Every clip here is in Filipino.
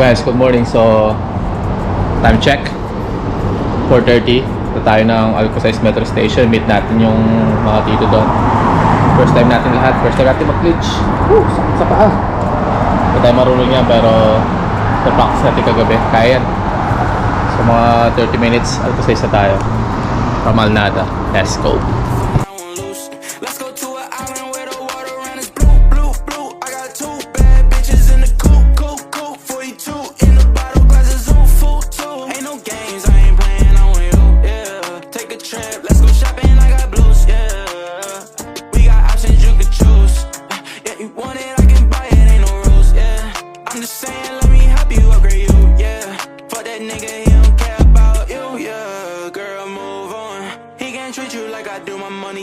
guys, good morning. So, time check 4:30. Ito tayo ng Alcosize Metro Station. Meet natin yung mga tito doon. First time natin lahat. First time natin mag-glitch. Sakit sa paa. Hindi tayo marunong yan, pero na-practice natin kagabi. Kaya yan. So mga 30 minutes Alcosize na tayo from Alnada. Let's go.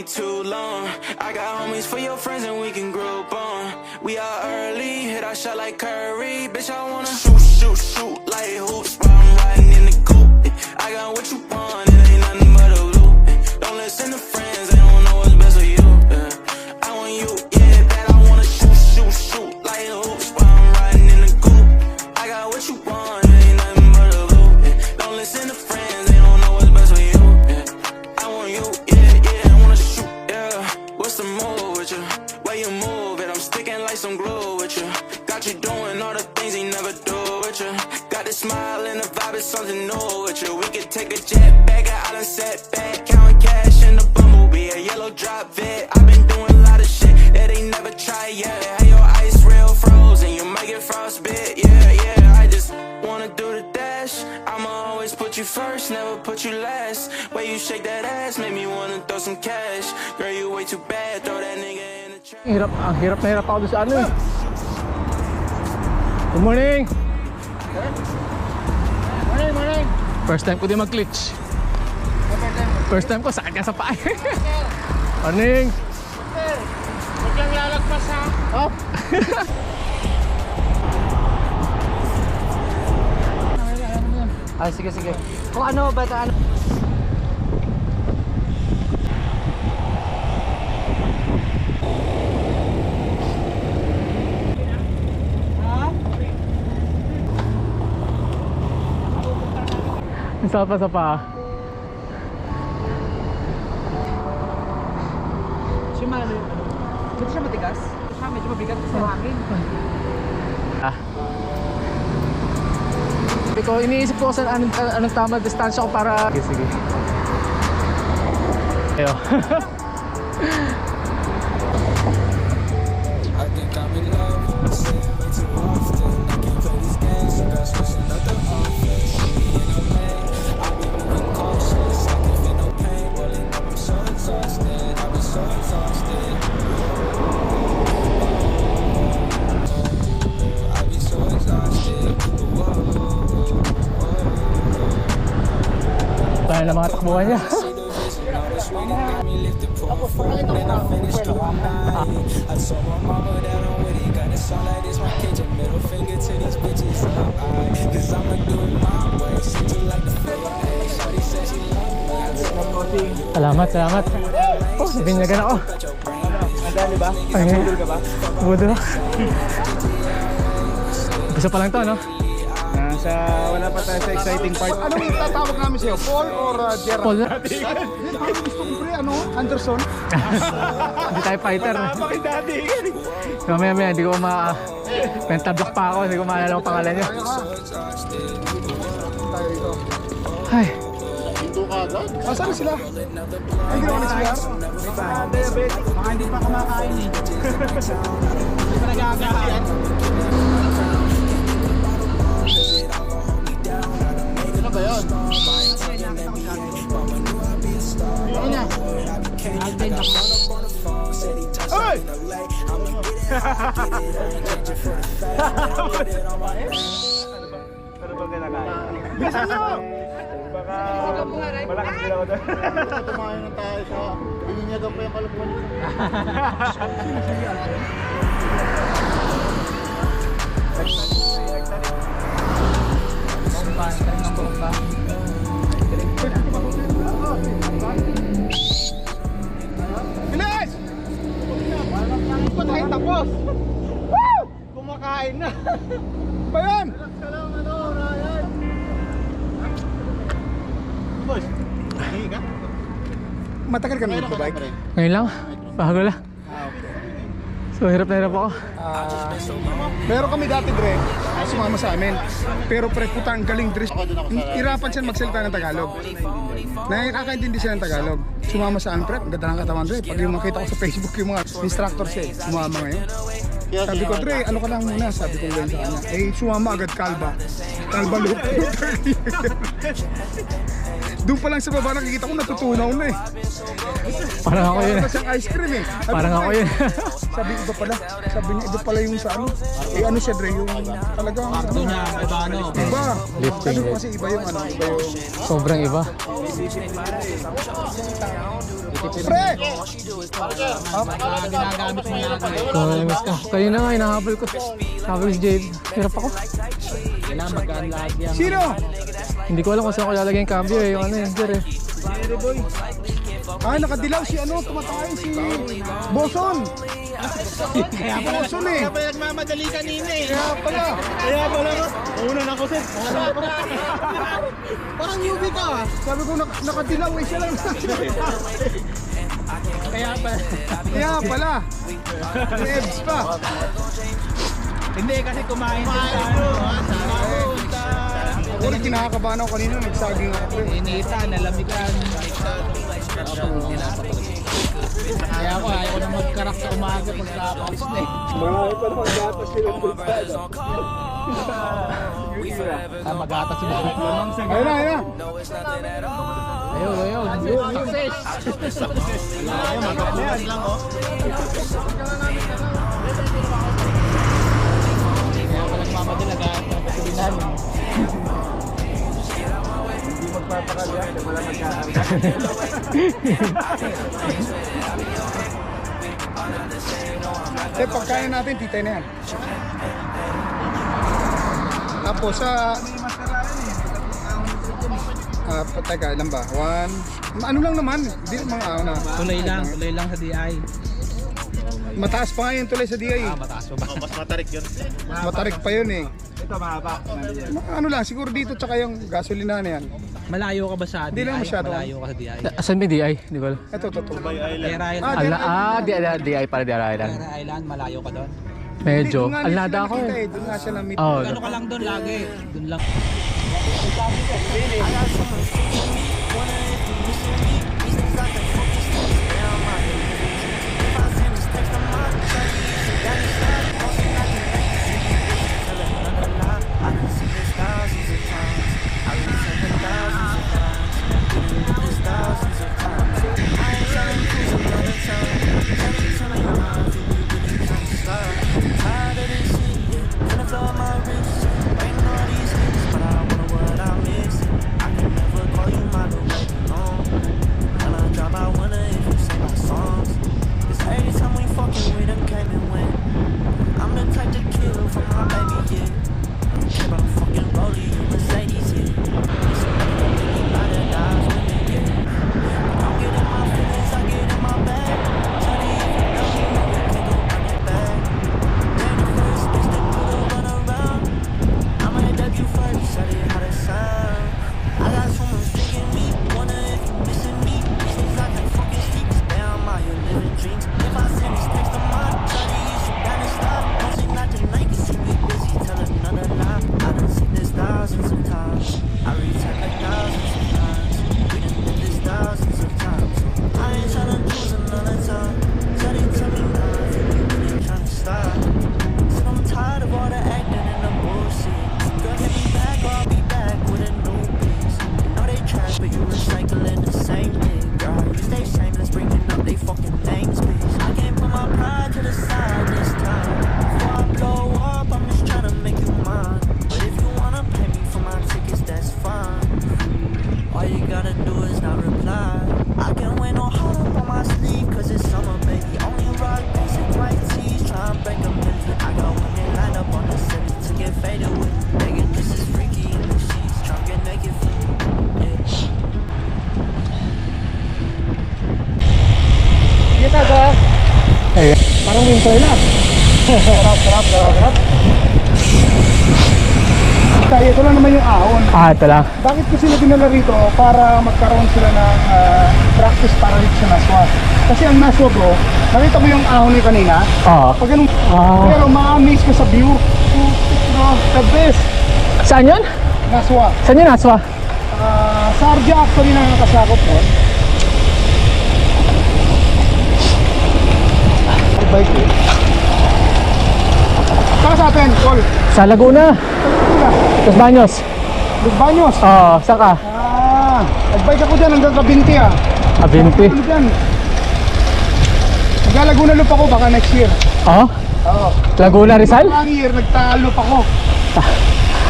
Too long. I got homies for your friends and we can group on. We are early, hit our shot like Curry. Bitch, I wanna shoot like hoops while I'm riding in the coupe. I got what you want, it ain't nothing but a loop. Don't listen to friends, they don't know what's best for you. I want you, yeah, that I wanna shoot like hoops while I'm riding in the coupe. I got what you want, it ain't nothing but a loop. Don't listen to friends, they don't know what's best for you. I want you, yeah. What's the move with you? Where you move it? I'm sticking like some glue with you. Got you doing all the things he never do with you. Got this smile and the vibe is something new with you. We could take a jet back, I done set back. Counting cash in the bumblebee, a yellow drop vid. I've been doing a lot of shit that they never tried yet. Have your ice real frozen, you might get frostbit. Yeah, I just wanna do the dash. I'ma always put you first, never put you last. Way you shake that ass, make me wanna throw some cash. Girl, you way too bad, throw that nigga in the trash. Hirap na hirap ako doon sa ano eh. Good morning! Morning! First time ko din mag-glitch. First time ko, sakit ka sa paa. Morning! Sir, huwag lang lalagpas ha. Oh! Sige. Kung ano ba ito, ano? Sakit pa sa paa. Shimano. Ba't siya matigas? Siya medyo mabigat kasi hangin. Ito, iniisip ko sa anong tama distansya ko para... Sige. Ayo. Tayo na mga takbuhan niya. Salamat. Oh, nabinyagan ako. Handa, di ba? Budol ka ba? Budol. Gusto pa lang to, no? Wala pa tayo sa exciting part. Ano yung tatawag namin sa'yo? Paul or Gerard? Paul. Gusto ko pre, Anderson? Hindi tayo fighter. Bakit dati? Mamaya, hindi ko pentablock pa ako, hindi ko maalala ang pangalan niya. Tayo ito. Ay. Ito ka agad? Saan sila? Hindi naman sila? Diabetic. Mga hindi pa kumakain eh. Hindi pa nag-aagahan. Ano ba yun? Ano na? Alvin ako. Ay! Ano bang kinakain? Bisa nyo! Baka malakas sila ko doon. Tumayo ng tayo sa ininyagan pa yung kalupuan. Bomba. Bilis! Ba't tayo tapos? Woo! Kumakain na. Ba yan? Boss, hingi ka? Matagal ka na nagbabike? Ngayon lang, bago lang. So hirap na hirap ako. Meron kami dati, Dre, sumama sa amin. Pero pre, puta, ang galing, Dre. Irapan siya magsalita ng Tagalog. Nakakaintindi siya ng Tagalog. Sumama sa amin, pre. Ang ganda ng katawan, Dre. Pag yung makita ko sa Facebook yung mga instructors sumama ngayon. Sabi ko, Dre, ano ka lang muna? Sabi ko ngayon sa kanya. Eh, sumama agad, kalba. Kalba loop. Doon pa lang sa baba nakikita ko natutunaw na eh. Parang ako yun. Parang siyang ice cream eh. Sabi Parang ko, ako yun. Sabi iba pala. Sabi niya iba pala yung sa ano. Eh ano siya, Dre, yung talagang ano. niya, iba ano? Iba. Lifting. Sabi ko kasi iba yung ano. Iba yung... Sobrang iba. Pre! Ginagamit mo yan. Miss ka. Kanina nga, hinahabol ko. Habol si Jade. Hirap ako. Kailangan magaan lahat yan. Sino? Hindi ko alam kung saan ko lalagay yung cambio eh. Yung ano eh, sir eh. Ah, nakadilaw si ano, tumatay si Boson. Boson eh. Kaya pa nagmamadali kanina eh. Kaya pala. Kaya pala no? Una na ko sir. Parang newbie ka ah. Sabi ko nakadilaw eh, siya lang. Kaya pala. Kaya pala. May ebs pa. Hindi kasi kumain din sa ano. Ako rin kinakakabahan ako kanina, nagsaging ako. Inita, nalamigan. Kaya ako, ayaw ko na mag-crack sa umaga pagkakapalis na eh. Marami pa naman dapat sila Magatas yung mga lamang sa Ayun na, ayun na. Ayun. Success! Ayun, magapuan lang oh. Kaya ako nagmamadala kahit na patuloy namin. Hindi magpapakal yan, wala magkakaroon. Pagkain natin, titay na yan. Tapos sa... teka, ilan ba? 1... Ano lang naman, hindi mga na. Tuloy lang sa DI. Mataas pa nga yung tulay sa DI. Mataas pa ba? Mas matarik yun. Matarik pa yun eh. Ito mahaba. Ano lang, siguro dito tsaka yung gasolina na yan. Malayo ka ba sa DI? Hindi lang masyado. Malayo ka sa DI. Asan may DI? Hindi ko alam. Ito. Air Island. DI para DI Island. Air Island, malayo ka doon. Medyo. Doon nga niya Alnada sila ako nakita eh. Doon nga siya na-meet. Oh, Ano ka lang doon lagi? Doon lang. Parang winter na. Sarap. Kaya ito lang naman yung ahon. Ah, ito lang. Bakit ko sila dinala rito? Para magkaroon sila ng practice para dito sa Naswa. Kasi ang Naswa bro, nakita mo yung ahon niya kanina? Oo. Pag ganun, Ah. pero ma-amaze ka sa view. Bro, the best. Saan yun? Naswa. Saan yun, Aswa? Sarja actually na nakasakop mo. Bike eh. Saka sa atin, Col. Sa Laguna. Los Baños. Los Baños. Oo, saka. Nagbike ako dyan hanggang Kabinti ah. Abinti. Ano dyan? Maglalaguna loop ako baka next year. Oo. Oo. Laguna, Rizal? Ang year, nagtalo pa ako.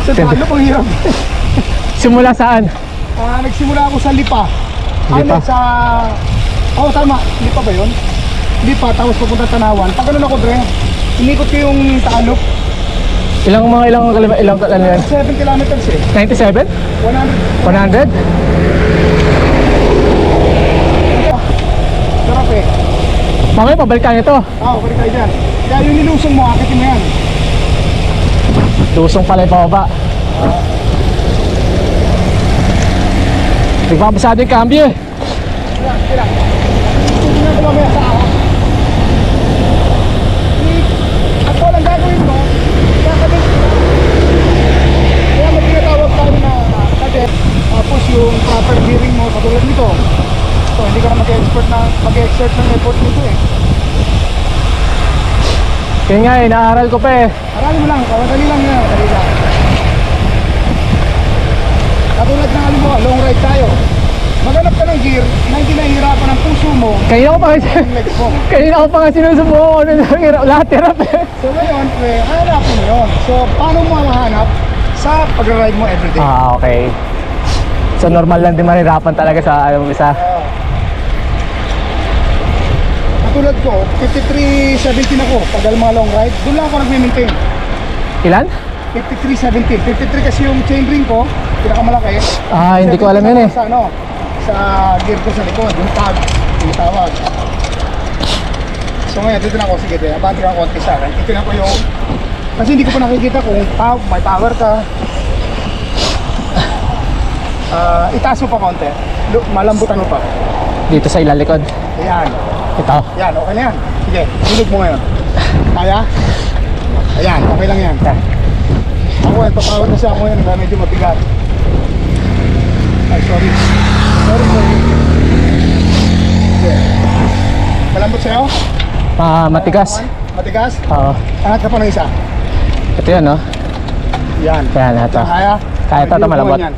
Sa Siyempre. talo pang hirap. Simula saan? Nagsimula ako sa Lipa. Lipa? Sa... Oo, tama. Lipa ba yun? Lipa, tapos papunta Tanawan. Pag ganun ako, Dre, inikot ko yung Taalok. Ilang ano yan? 7 kilometers eh. 97? 100. 100? Sarap eh. Mamaya pabalik tayo ito. Balik tayo dyan. Kaya yung nilusong mo, akitin mo yan. Lusong pala yung pababa. Nagpapasado yung cambio eh. Kira. Tingnan ko mamaya sa ahon. Ako lang gagawin mo, kakabit ko na. Kaya may tinatawag tayo na cadet. Tapos yung proper gearing mo, katulad nito. So, hindi ka na mag-exert ng effort nito eh. Kaya nga eh, naaral ko pa eh. Aralin mo lang, madali lang yan, madali lang. Katulad ng alam mo, long ride tayo. Maghanap ka ng gear na hindi nahihirapan ang puso mo, Kanina ko pa nga, ang legs mo. kanina ko pa nga sinusubo ko ano lang, lahat hirap eh. So ngayon, hanapin mo yun. So, paano mo mahanap? Sa pag-ride mo everyday. Ah, okay. So normal lang din mahirapan talaga sa ano isa. Katulad ko, 53.17 ako. Pag mga long ride, doon lang ako nag-maintain. Ilan? 53.17. 53 kasi yung chain ring ko, pinakamalaki. Ah, hindi ko alam yun eh. Sa ano, sa gear ko sa likod, yung tag, yung tawag. So ngayon, dito na ako, sige, abante ka konti sa akin. Ito na ko yung, kasi hindi ko pa nakikita kung may power ka. Itaas mo pa konti, malambutan mo pa. Dito sa ilalikod. Ayan, Ito. yan, okay na yan. Sige, hulog mo ngayon. Kaya? Ayan, okay lang yan. Ako yan, papawag na siya ako yan, medyo mabigat. Ay, sorry. Sorry. Sige. Malambot sa'yo? Matigas. Matigas? Oo. Angat ka pa ng isa. Ito yan, no? Yan. Yan, ito. Kaya? Kaya ito, ito malambot. Yan.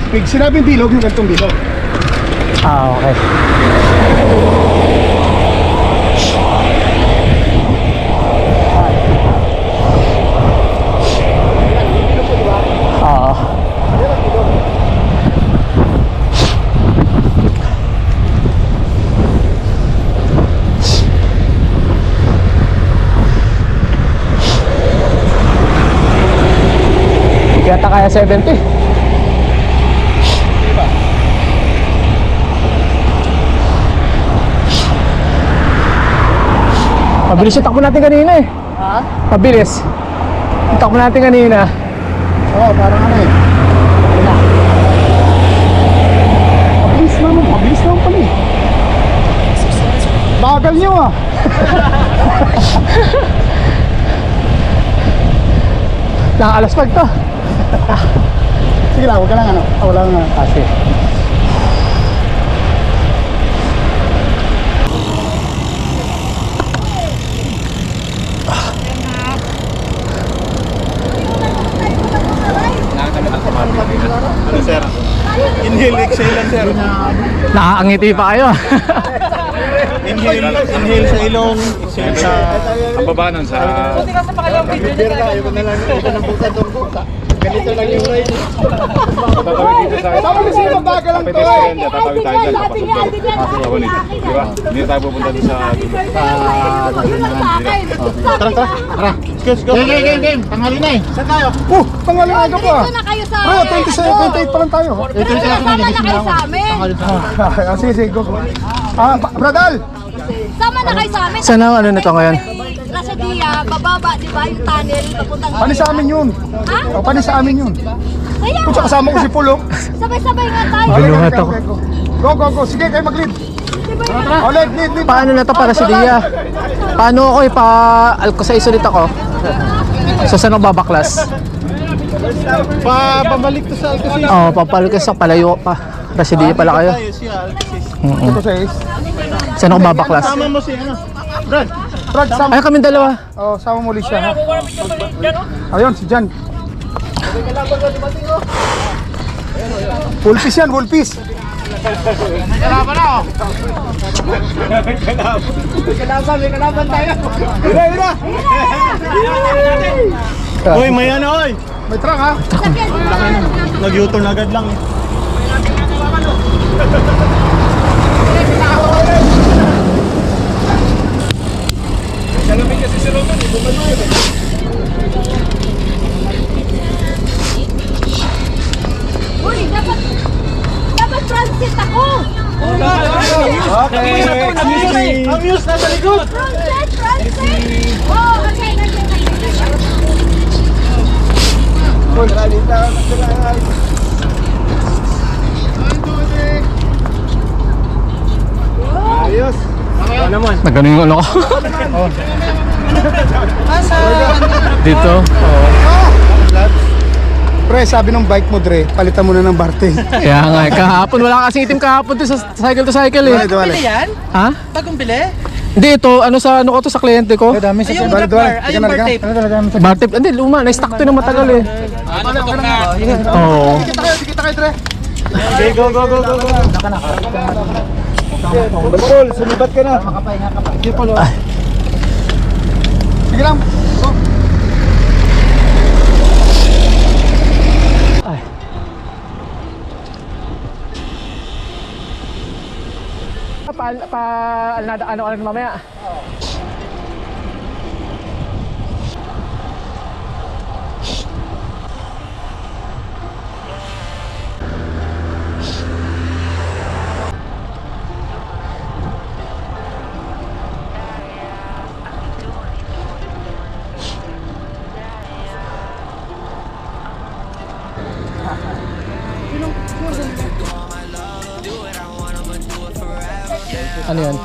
Pag sinabing bilog, yung ganitong bilog. Ah, okay. Oo. Kaya kaya 70. Pabilis yung takbo natin kanina eh. Ha? Pabilis. Yung takbo natin kanina. Oo, parang ano eh. Mabilis naman pala eh. Bagal nyo ah. Nakakalaswag to. Sige lang, huwag ka lang ano. Wala lang Kasi. Ano sir? Inhale, exhale lang sir. Nakakangiti pa kayo. Inhale sa ilong, exhale sa... Ang baba nun sa... Bibira ka, ayaw na lang, ayaw ka ng buka itong buka. Ganito lang yung ride. Tatawid dito sa... Sabi kasi mabagal lang to eh. Pedestrian dyan, tatawid tayo dyan, papasok doon. Pasok ako nito. Di ba? Hindi na tayo pupunta doon sa... Tara. Game. Tanghali na eh. Saan tayo? Tangaling aga pa. Dito na kayo sa Bro, 28 pa lang tayo. Ito yung sila Sama na kayo sa amin. Sige, go. Bradal! Sama na kayo sa amin. Saan ang ano nito ngayon? Rasadia, bababa, di ba, yung tunnel, papuntang Pani sa amin yun. Ha? O, pani sa amin yun. Kaya Kung sa kasama ko si Pulo. sabay-sabay nga tayo. Guluhat ako. Go. Sige, kayo mag-lead. O, lead. Paano na to para sa Dia? Paano ako pa-alkosais ulit ako? So saan ako babaklas? Pabalik to sa Alcacid. Oo, papalkas ako, palayo pa. Rasidia pala kayo. Tayo siya, Alcacid. Ito sa is. Saan ako babaklas? Tama mo si ano? Brad. Brad, sama. Ay, kami dalawa. Oh, sama mo ulit siya. Ha? Ayun, si Jan. Wulpis yan, wulpis. May kalaban tayo. Mira. Uy, may ano, oy. May truck ha. Nag-U-turn agad lang eh. Uy, dapat transit ako. Okay. Amuse na sa likod. Transit. Oh, okay. Ayos. Nagano yung ano ko? Dito. Pre, sabi ng bike mo, Dre, palitan mo na ng Barting. Kaya nga, kahapon. Wala kasing itim kahapon to sa cycle to cycle eh. Wala. yan? Ha? Bagong bili? Hindi, ito, ano sa ano ko to sa kliyente ko? Dami sa Yung Balik, bar, ay yung bar tape. Bartip, hindi, luma. Na-stock to ng matagal eh. Oo. Kita kayo, Dre. Okay, go. Paul, sumibat ka na. Sige lang. Go. Ano mamaya? Ano yan?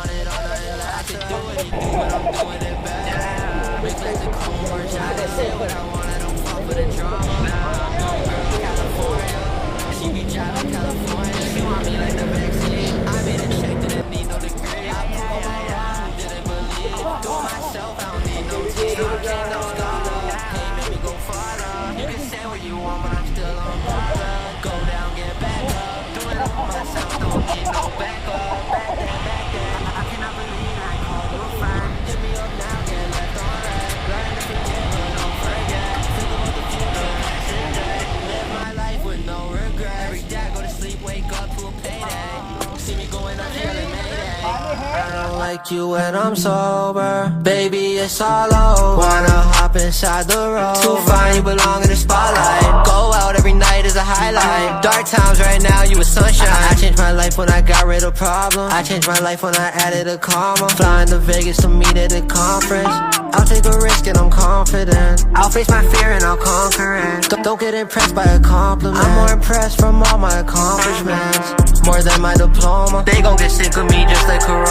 Like you when I'm sober, baby, it's all over. Wanna hop inside the road, too fine, you belong in the spotlight. Go out every night is a highlight. Dark times right now, you a sunshine. I changed my life when I got rid of problems. I changed my life when I added a comma. Flying to Vegas to meet at a conference. I'll take a risk and I'm confident. I'll face my fear and I'll conquer it. Don't get impressed by a compliment. I'm more impressed from all my accomplishments, more than my diploma. They gon' get sick of me just like Corona.